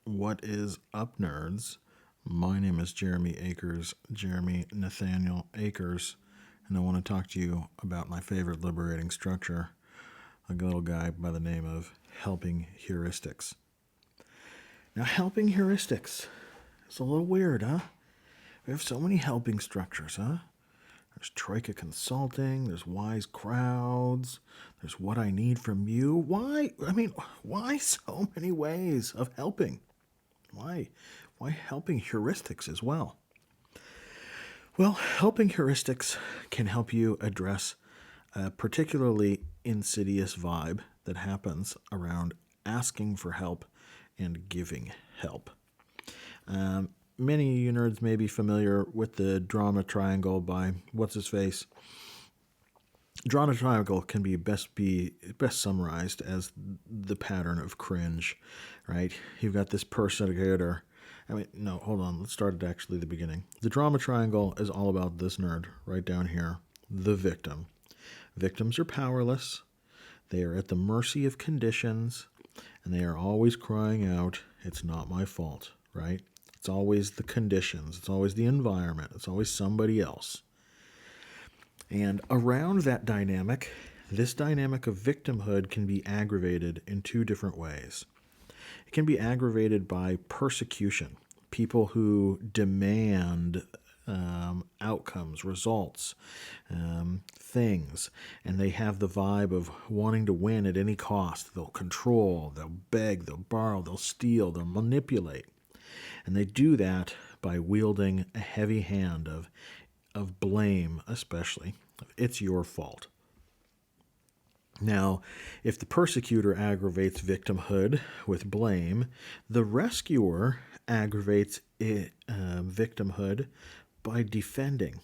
What is up, nerds? My name is Jeremy Nathaniel Akers, and I want to talk to you about my favorite liberating structure, a little guy by the name of helping heuristics. Now, helping heuristics is a little weird, huh? We have so many helping structures, huh? There's Troika Consulting, there's Wise Crowds, there's What I Need from You. Why so many ways of helping? Why? Why helping heuristics as well? Well, helping heuristics can help you address a particularly insidious vibe that happens around asking for help and giving help. Many of you nerds may be familiar with the drama triangle by what's-his-face. Drama triangle can be best summarized as the pattern of cringe, right? You've got this persecutor. Hold on. Let's start at actually the beginning. The drama triangle is all about this nerd right down here, the victim. Victims are powerless. They are at the mercy of conditions, and they are always crying out, "It's not my fault," right? It's always the conditions. It's always the environment. It's always somebody else. And around that dynamic, this dynamic of victimhood can be aggravated in two different ways. It can be aggravated by persecution, people who demand outcomes, results, things, and they have the vibe of wanting to win at any cost. They'll control, they'll beg, they'll borrow, they'll steal, they'll manipulate. And they do that by wielding a heavy hand of blame, especially. It's your fault. Now, if the persecutor aggravates victimhood with blame, the rescuer aggravates victimhood by defending.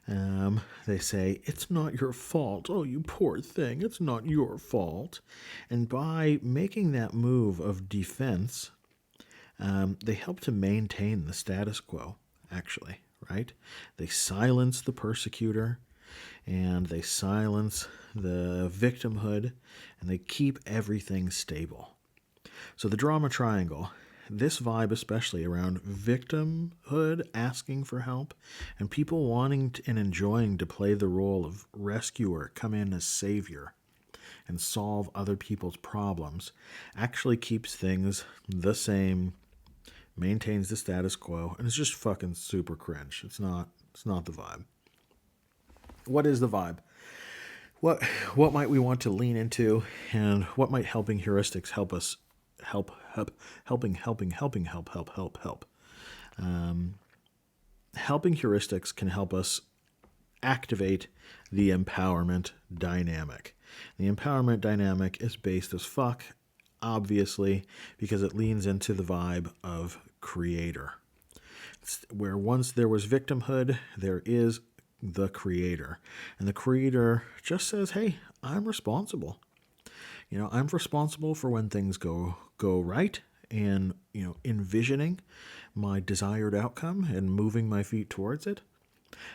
They say, "It's not your fault. Oh, you poor thing. It's not your fault." And by making that move of defense, they help to maintain the status quo, actually, right? They silence the persecutor, and they silence the victimhood, and they keep everything stable. So the drama triangle, this vibe especially around victimhood, asking for help, and people wanting and enjoying to play the role of rescuer, come in as savior, and solve other people's problems, actually keeps things the same, maintains the status quo, and it's just fucking super cringe. It's not the vibe. What is the vibe? What might we want to lean into, and what might helping heuristics help us help? Helping heuristics can help us activate the empowerment dynamic. The empowerment dynamic is based as fuck, obviously, because it leans into the vibe of creator. It's where once there was victimhood, there is the creator. And the creator just says, "Hey, I'm responsible. I'm responsible for when things go right, and, envisioning my desired outcome and moving my feet towards it.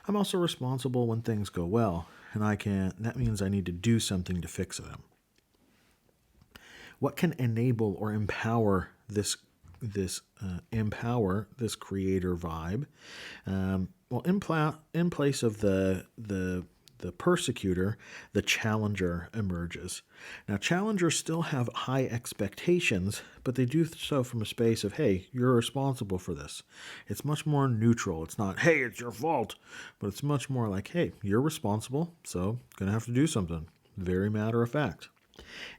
I'm also responsible when things go well, and that means I need to do something to fix them." What can enable or empower this creator vibe? In place of the persecutor, the challenger emerges. Now, challengers still have high expectations, but they do so from a space of, "Hey, you're responsible for this." It's much more neutral. It's not, "Hey, it's your fault," but it's much more like, "Hey, you're responsible, so gonna have to do something." Very matter of fact.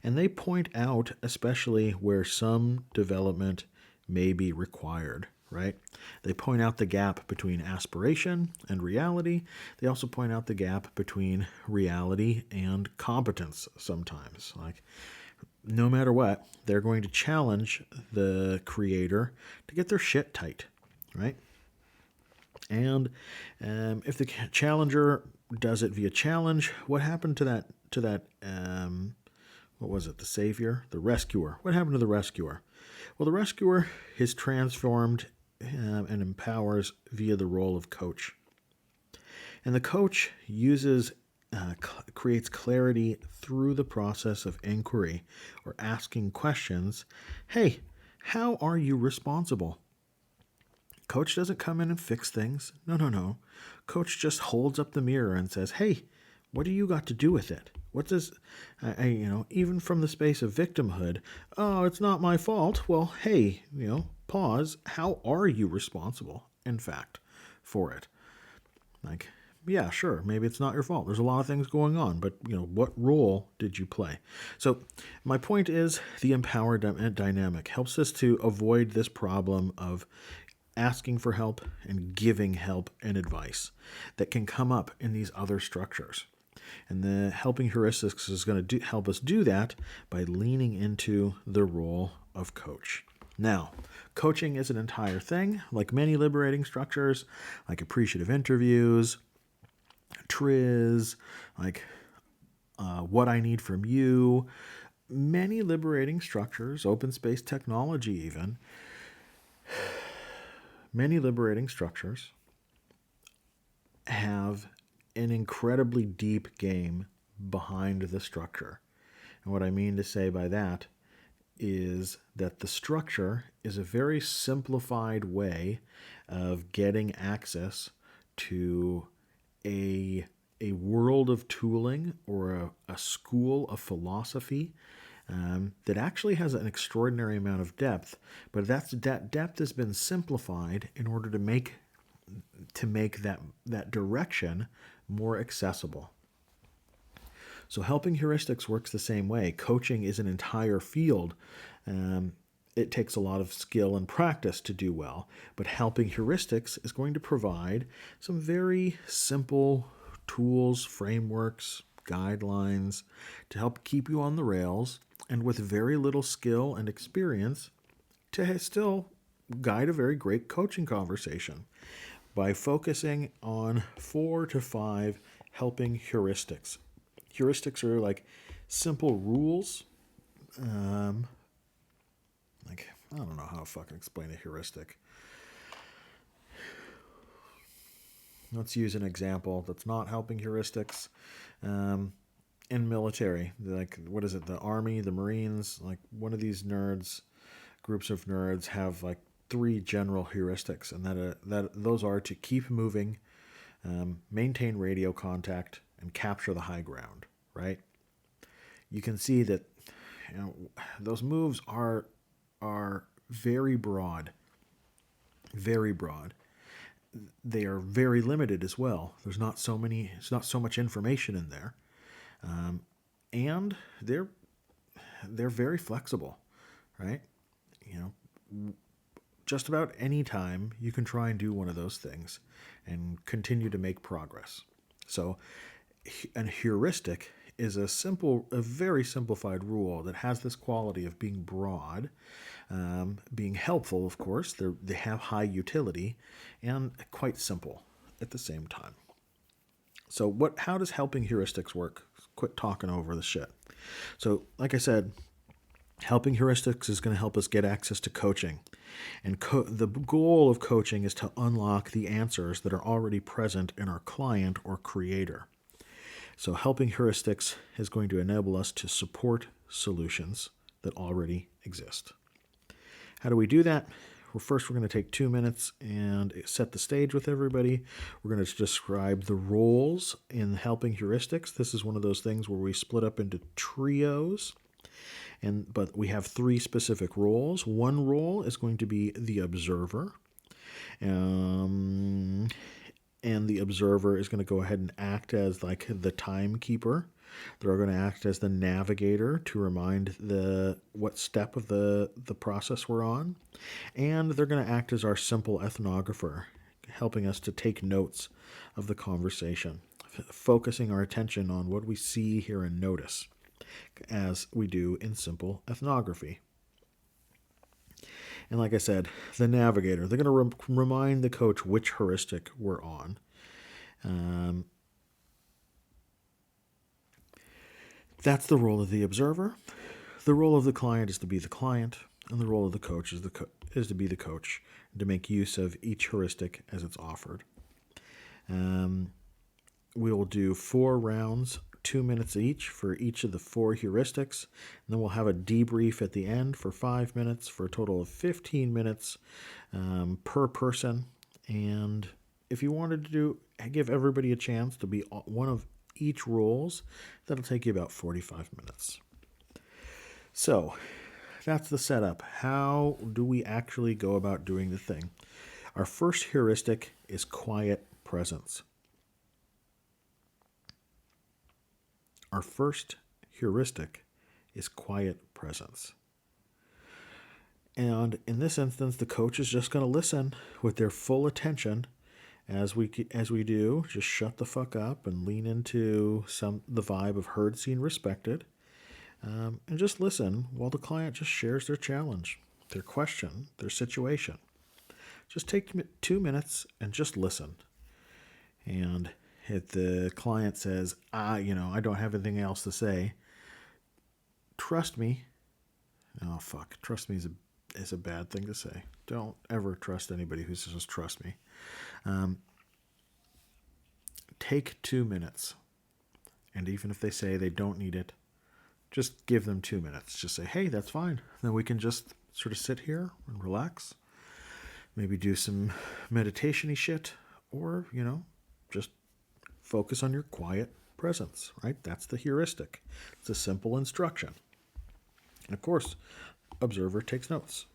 And they point out, especially where some development may be required, right? They point out the gap between aspiration and reality. They also point out the gap between reality and competence sometimes. Like, no matter what, they're going to challenge the creator to get their shit tight, right? And if the challenger does it via challenge, what happened to that what was it, the savior? The rescuer. What happened to the rescuer? Well, the rescuer is transformed and empowers via the role of coach. And the coach creates clarity through the process of inquiry or asking questions. "Hey, How are you responsible? Coach doesn't come in and fix things. No, no, no. Coach just holds up the mirror and says, hey, what do you got to do with it? What does, even from the space of victimhood, oh, it's not my fault. Well, hey, pause. How are you responsible, in fact, for it? Like, yeah, sure, maybe it's not your fault. There's a lot of things going on, but, what role did you play? So my point is the empower dynamic helps us to avoid this problem of asking for help and giving help and advice that can come up in these other structures. And the helping heuristics is going to help us do that by leaning into the role of coach. Now, coaching is an entire thing, like many liberating structures, like appreciative interviews, TRIZ, like what I need from you. Many liberating structures, open space technology even, many liberating structures have an incredibly deep game behind the structure. And what I mean to say by that is that the structure is a very simplified way of getting access to a world of tooling or a school of philosophy that actually has an extraordinary amount of depth, but that depth has been simplified in order to make that direction more accessible. So helping heuristics works the same way. Coaching is an entire field. It takes a lot of skill and practice to do well, but helping heuristics is going to provide some very simple tools, frameworks, guidelines to help keep you on the rails, and with very little skill and experience to still guide a very great coaching conversation by focusing on 4 to 5 helping heuristics. Heuristics are like simple rules. I don't know how to fucking explain a heuristic. Let's use an example that's not helping heuristics. In military, like, what is it? The Army, the Marines, like one of these groups of nerds have like 3 general heuristics, and that those are to keep moving, maintain radio contact, and capture the high ground. Right? You can see that those moves are very broad, very broad. They are very limited as well. There's not so much information in there, and they're very flexible, right? Just about any time you can try and do one of those things and continue to make progress. So an heuristic is a very simplified rule that has this quality of being broad, being helpful, of course. They have high utility, and quite simple at the same time. So how does helping heuristics work? Quit talking over the shit. So, like I said, helping heuristics is going to help us get access to coaching. And the goal of coaching is to unlock the answers that are already present in our client or creator. So helping heuristics is going to enable us to support solutions that already exist. How do we do that? Well, first, we're going to take 2 minutes and set the stage with everybody. We're going to describe the roles in helping heuristics. This is one of those things where we split up into trios, but we have 3 specific roles. One role is going to be the observer. And the observer is going to go ahead and act as like the timekeeper. They're going to act as the navigator to remind what step of the process we're on. And they're going to act as our simple ethnographer, helping us to take notes of the conversation, focusing our attention on what we see, hear, and notice, as we do in simple ethnography. And like I said, the navigator, they're going to remind the coach which heuristic we're on. That's the role of the observer. The role of the client is to be the client, and the role of the coach is to be the coach, to make use of each heuristic as it's offered. We will do 4 rounds, 2 minutes each for each of the 4 heuristics. And then we'll have a debrief at the end for 5 minutes for a total of 15 minutes per person. And if you wanted to give everybody a chance to be one of each roles, that'll take you about 45 minutes. So that's the setup. How do we actually go about doing the thing? Our first heuristic is quiet presence. Our first heuristic is quiet presence. And in this instance, the coach is just going to listen with their full attention as we do. Just shut the fuck up and lean into the vibe of heard, seen, respected. And just listen while the client just shares their challenge, their question, their situation. Just take 2 minutes and just listen. And if the client says, I don't have anything else to say, trust me. Oh, fuck. Trust me is a bad thing to say. Don't ever trust anybody who says trust me. Take 2 minutes. And even if they say they don't need it, just give them 2 minutes. Just say, hey, that's fine. Then we can just sort of sit here and relax. Maybe do some meditation-y shit. Or, just focus on your quiet presence, right? That's the heuristic. It's a simple instruction. And of course, observer takes notes.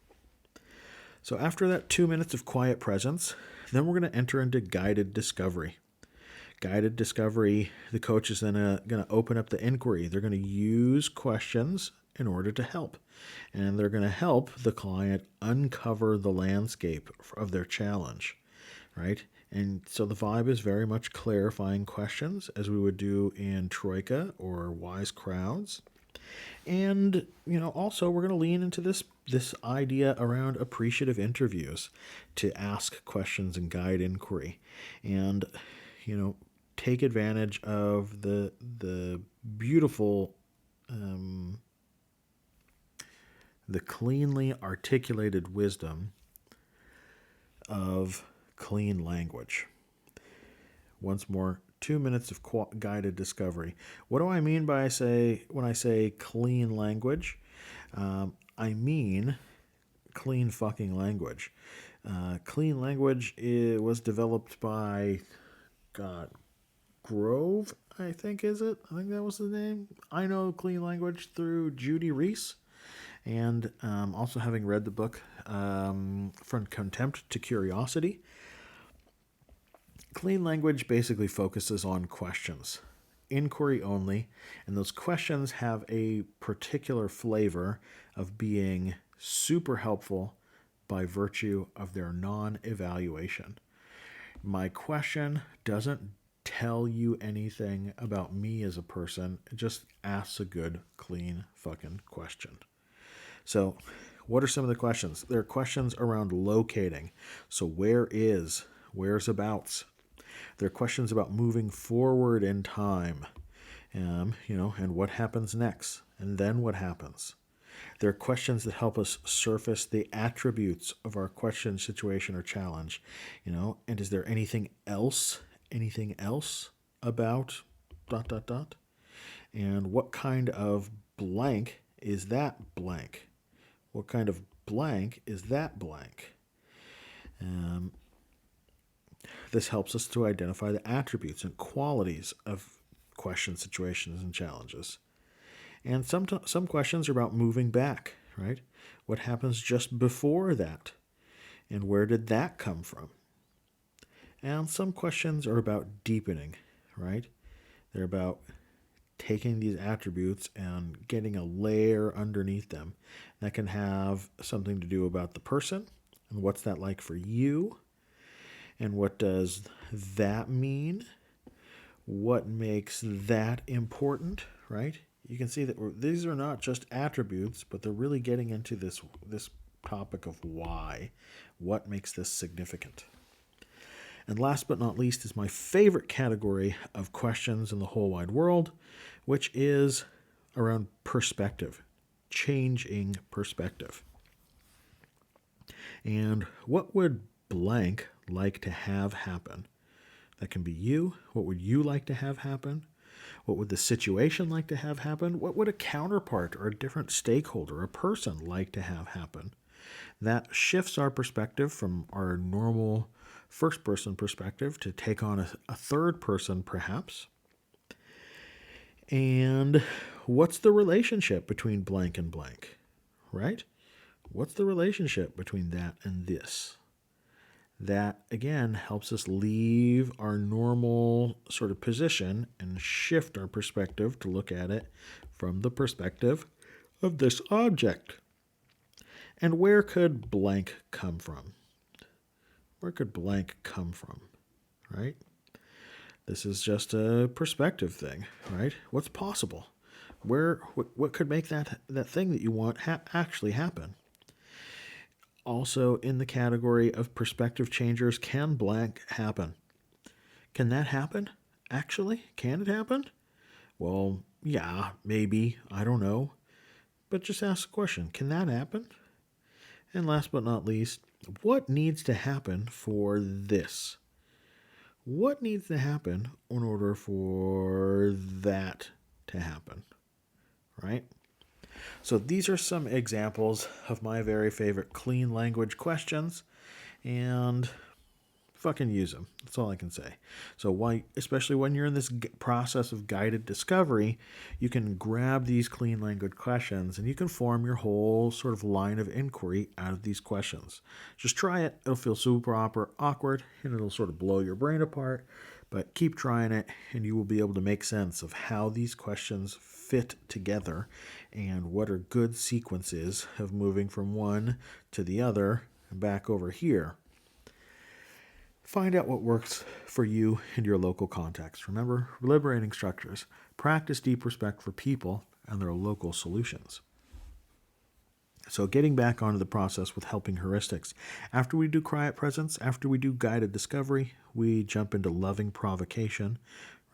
So after that 2 minutes of quiet presence, then we're going to enter into guided discovery. Guided discovery, the coach is then going to open up the inquiry. They're going to use questions in order to help. And they're going to help the client uncover the landscape of their challenge, right? And so the vibe is very much clarifying questions, as we would do in Troika or Wise Crowds. And, also we're going to lean into this idea around appreciative interviews to ask questions and guide inquiry. And, take advantage of the beautiful, the cleanly articulated wisdom of clean language. Once more, 2 minutes of guided discovery. What do I mean when I say clean language? I mean clean fucking language. Clean language was developed by, Grove, I think, is it? I think that was the name. I know clean language through Judy Reese. And also having read the book From Contempt to Curiosity. Clean language basically focuses on questions, inquiry only, and those questions have a particular flavor of being super helpful by virtue of their non-evaluation. My question doesn't tell you anything about me as a person. It just asks a good, clean fucking question. So, what are some of the questions? There are questions around locating. So, where's-abouts. There are questions about moving forward in time, and what happens next, and then what happens. There are questions that help us surface the attributes of our question, situation, or challenge, and is there anything else about ... And what kind of blank is that blank? What kind of blank is that blank? This helps us to identify the attributes and qualities of questions, situations, and challenges. And some questions are about moving back, right? What happens just before that? And where did that come from? And some questions are about deepening, right? They're about taking these attributes and getting a layer underneath them. That can have something to do about the person and what's that like for you. And what does that mean? What makes that important, right? You can see that these are not just attributes, but they're really getting into this topic of why. What makes this significant? And last but not least is my favorite category of questions in the whole wide world, which is around perspective, changing perspective. And what would blank like to have happen? That can be you. What would you like to have happen? What would the situation like to have happen? What would a counterpart or a different stakeholder, a person, like to have happen? That shifts our perspective from our normal first-person perspective to take on a third person, perhaps. And what's the relationship between blank and blank, right? What's the relationship between that and this? That, again, helps us leave our normal sort of position and shift our perspective to look at it from the perspective of this object. And where could blank come from? Where could blank come from, right? This is just a perspective thing, right? What's possible? What could make that thing that you want actually happen? Also in the category of perspective changers, can blank happen? Can that happen? Actually, can it happen? Well, yeah, maybe, I don't know. But just ask the question, can that happen? And last but not least, what needs to happen for this? What needs to happen in order for that to happen, right? So these are some examples of my very favorite clean language questions, and fucking use them. That's all I can say. So why, especially when you're in this process of guided discovery, you can grab these clean language questions and you can form your whole sort of line of inquiry out of these questions. Just try it. It'll feel super awkward and it'll sort of blow your brain apart, but keep trying it and you will be able to make sense of how these questions fit together and what are good sequences of moving from one to the other and back over here. Find out what works for you and your local context. Remember, liberating structures. Practice deep respect for people and their local solutions. So getting back onto the process with helping heuristics. After we do quiet presence, after we do guided discovery, we jump into loving provocation.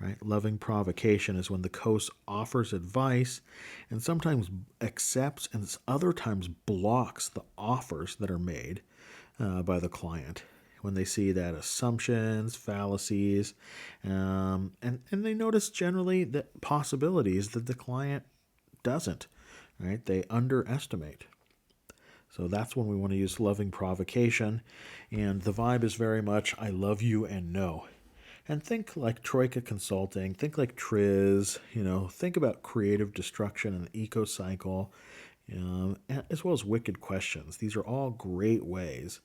Right? Loving provocation is when the coach offers advice and sometimes accepts and other times blocks the offers that are made by the client. When they see that assumptions, fallacies, and they notice generally that possibilities that the client doesn't, right? They underestimate. So that's when we want to use loving provocation. And the vibe is very much, I love you and no. And think like Troika Consulting, think like Triz, think about creative destruction and the eco-cycle, as well as wicked questions. These are all great ways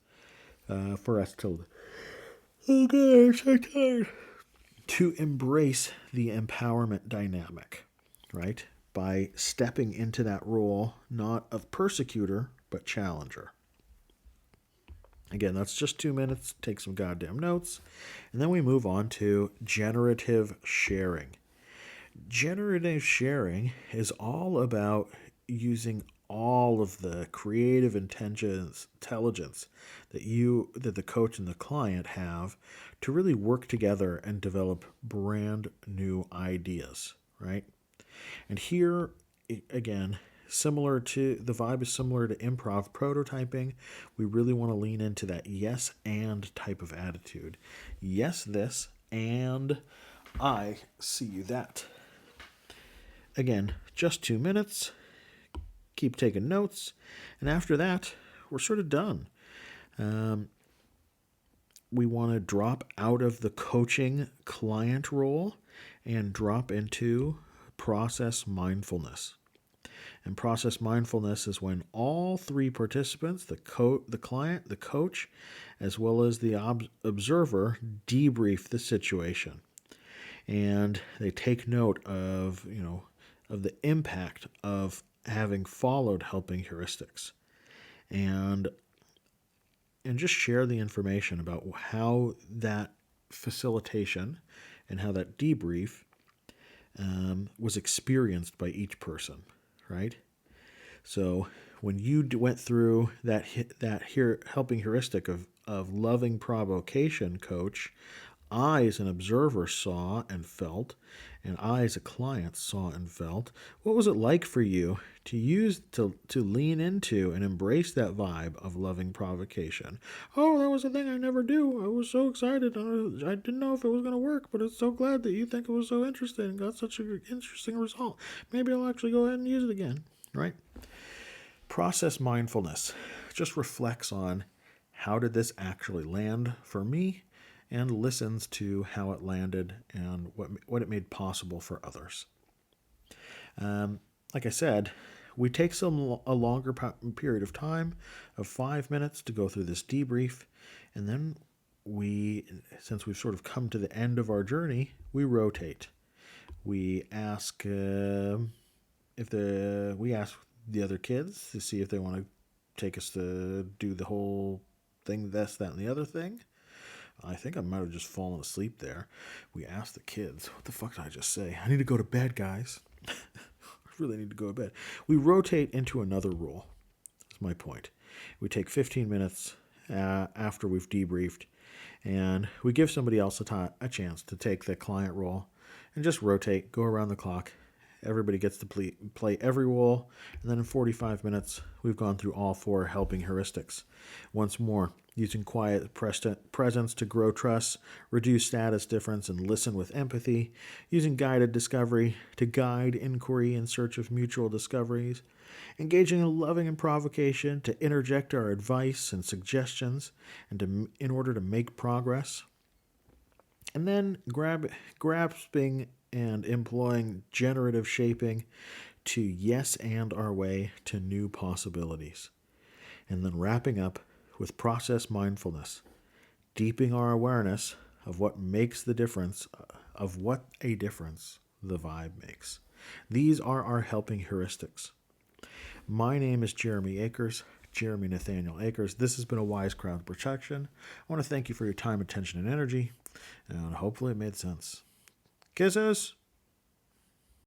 for us to, oh God, I'm so tired, to embrace the empowerment dynamic, right? By stepping into that role, not of persecutor, but challenger. Again, that's just 2 minutes. Take some goddamn notes. And then we move on to generative sharing. Generative sharing is all about using all of the creative intelligence that the coach and the client have to really work together and develop brand new ideas, right? And here, again, similar to the vibe is similar to improv prototyping. We really want to lean into that yes and type of attitude. Yes, this, and I see you that. Again, just 2 minutes. Keep taking notes. And after that, we're sort of done. We want to drop out of the coaching client role and drop into process mindfulness. And process mindfulness is when all three participants, the client, the coach, as well as the observer, debrief the situation. And they take note of, of the impact of having followed helping heuristics. And just share the information about how that facilitation and how that debrief was experienced by each person, right? So when you went through that helping heuristic of loving provocation, coach, I, as an observer, saw and felt, and I, as a client, saw and felt. What was it like for you to lean into and embrace that vibe of loving provocation? Oh, that was a thing I never do. I was so excited. I didn't know if it was going to work, but it's so glad that you think it was so interesting and got such an interesting result. Maybe I'll actually go ahead and use it again, right? Process mindfulness just reflects on how did this actually land for me and listens to how it landed and what it made possible for others. Like I said, we take a longer period of time of 5 minutes to go through this debrief, and then since we've sort of come to the end of our journey, we rotate. We ask we ask the other kids to see if they want to take us to do the whole thing, this, that, and the other thing. I think I might have just fallen asleep there. We asked the kids, what the fuck did I just say? I need to go to bed, guys. I really need to go to bed. We rotate into another role. That's my point. We take 15 minutes after we've debriefed, and we give somebody else a chance to take the client role and just rotate, go around the clock. Everybody gets to play every role, and then in 45 minutes, we've gone through all 4 helping heuristics. Once more, using quiet presence to grow trust, reduce status difference, and listen with empathy, using guided discovery to guide inquiry in search of mutual discoveries, engaging in loving and provocation to interject our advice and suggestions and in order to make progress, and then grasping and employing generative shaping to yes and our way to new possibilities. And then wrapping up with process mindfulness, deepening our awareness of what makes the difference, of what a difference the vibe makes. These are our helping heuristics. My name is Jeremy Akers, Jeremy Nathaniel Akers. This has been a Wise Crowd Protection. I want to thank you for your time, attention, and energy, and hopefully it made sense. Kisses!